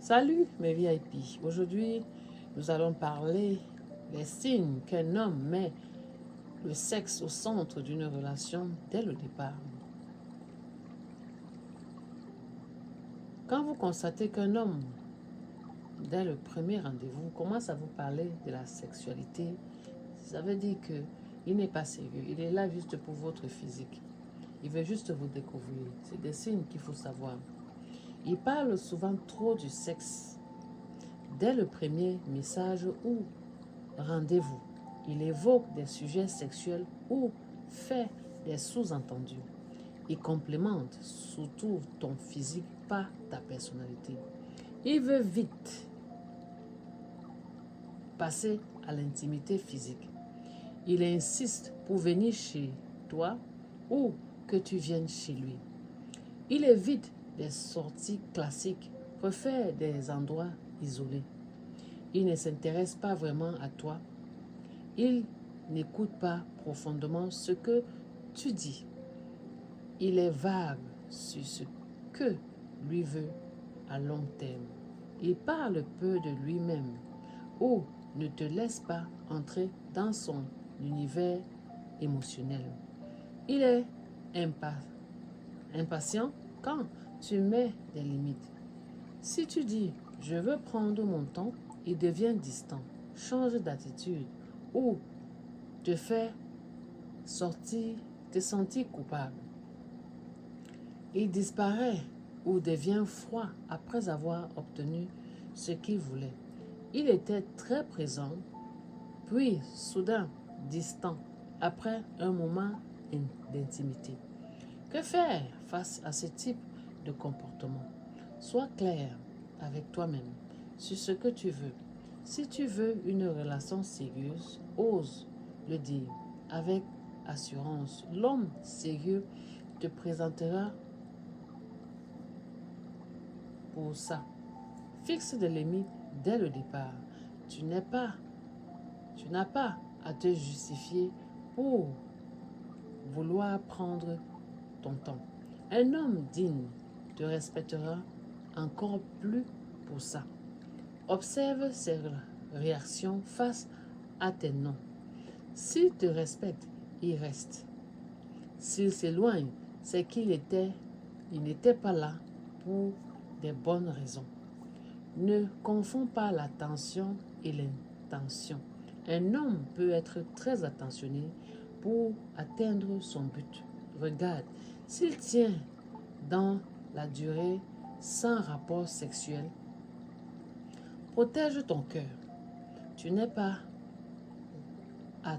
Salut mes VIP. Aujourd'hui, nous allons parler des signes qu'un homme met le sexe au centre d'une relation dès le départ. Quand vous constatez qu'un homme, dès le premier rendez-vous, commence à vous parler de la sexualité, ça veut dire qu'il n'est pas sérieux. Il est là juste pour votre physique. Il veut juste vous découvrir. C'est des signes qu'il faut savoir. Il parle souvent trop du sexe. Dès le premier message ou rendez-vous, il évoque des sujets sexuels ou fait des sous-entendus. Il complémente surtout ton physique, pas ta personnalité. Il veut vite passer à l'intimité physique. Il insiste pour venir chez toi ou que tu viennes chez lui. Il évite des sorties classiques, préfère des endroits isolés. Il ne s'intéresse pas vraiment à toi. Il n'écoute pas profondément ce que tu dis. Il est vague sur ce que lui veut à long terme. Il parle peu de lui-même ou ne te laisse pas entrer dans son univers émotionnel. Il est impatient quand tu mets des limites. Si tu dis « je veux prendre mon temps », il devient distant, change d'attitude ou te fait te sentir coupable. Il disparaît ou devient froid après avoir obtenu ce qu'il voulait. Il était très présent, puis soudain distant après un moment d'intimité. Que faire face à ce type de comportement? Sois clair avec toi-même sur ce que tu veux. Si tu veux une relation sérieuse, ose le dire avec assurance. L'homme sérieux te présentera pour ça. Fixe des limites dès le départ. Tu n'as pas à te justifier pour vouloir prendre ton temps. Un homme digne te respectera encore plus pour ça. Observe ses réactions face à tes noms. S'il te respecte, il reste. S'il s'éloigne, c'est qu'il n'était pas là pour des bonnes raisons. Ne confonds pas l'attention et l'intention. Un homme peut être très attentionné pour atteindre son but. Regarde, s'il tient dans la durée sans rapport sexuel, protège ton cœur. Tu n'as pas à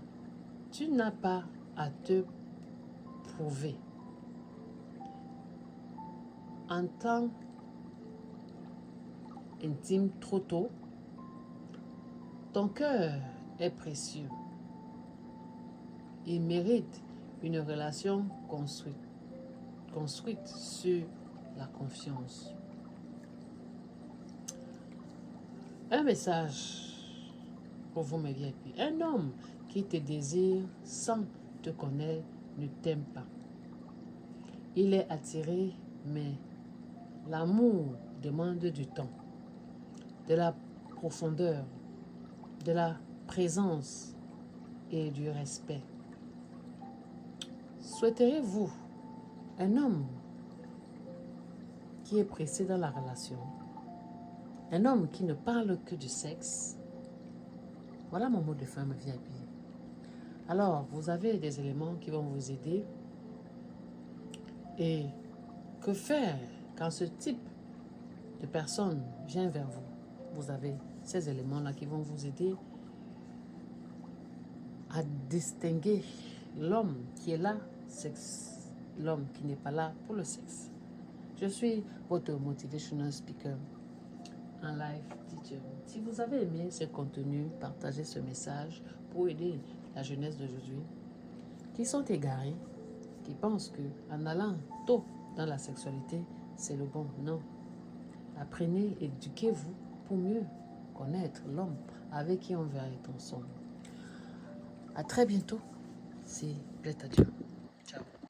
te prouver. En temps intime trop tôt, ton cœur est précieux. Il mérite une relation construite sur la confiance. Un message pour vous, mes VIP. Un homme qui te désire sans te connaître ne t'aime pas. Il est attiré, mais l'amour demande du temps, de la profondeur, de la présence et du respect. Souhaiteriez-vous un homme qui est pressé dans la relation? Un homme qui ne parle que du sexe? Voilà mon mot de fin, VIP. Alors, vous avez des éléments qui vont vous aider. Et que faire quand ce type de personne vient vers vous? Vous avez ces éléments-là qui vont vous aider à distinguer l'homme qui est là, l'homme qui n'est pas là pour le sexe. Je suis votre motivational speaker en live teacher. Si vous avez aimé ce contenu, partagez ce message pour aider la jeunesse d'aujourd'hui qui sont égarés, qui pensent qu'en allant tôt dans la sexualité, c'est le bon. Non. Apprenez, éduquez-vous pour mieux connaître l'homme avec qui on va être ensemble. À très bientôt. C'est Plaît à Dieu.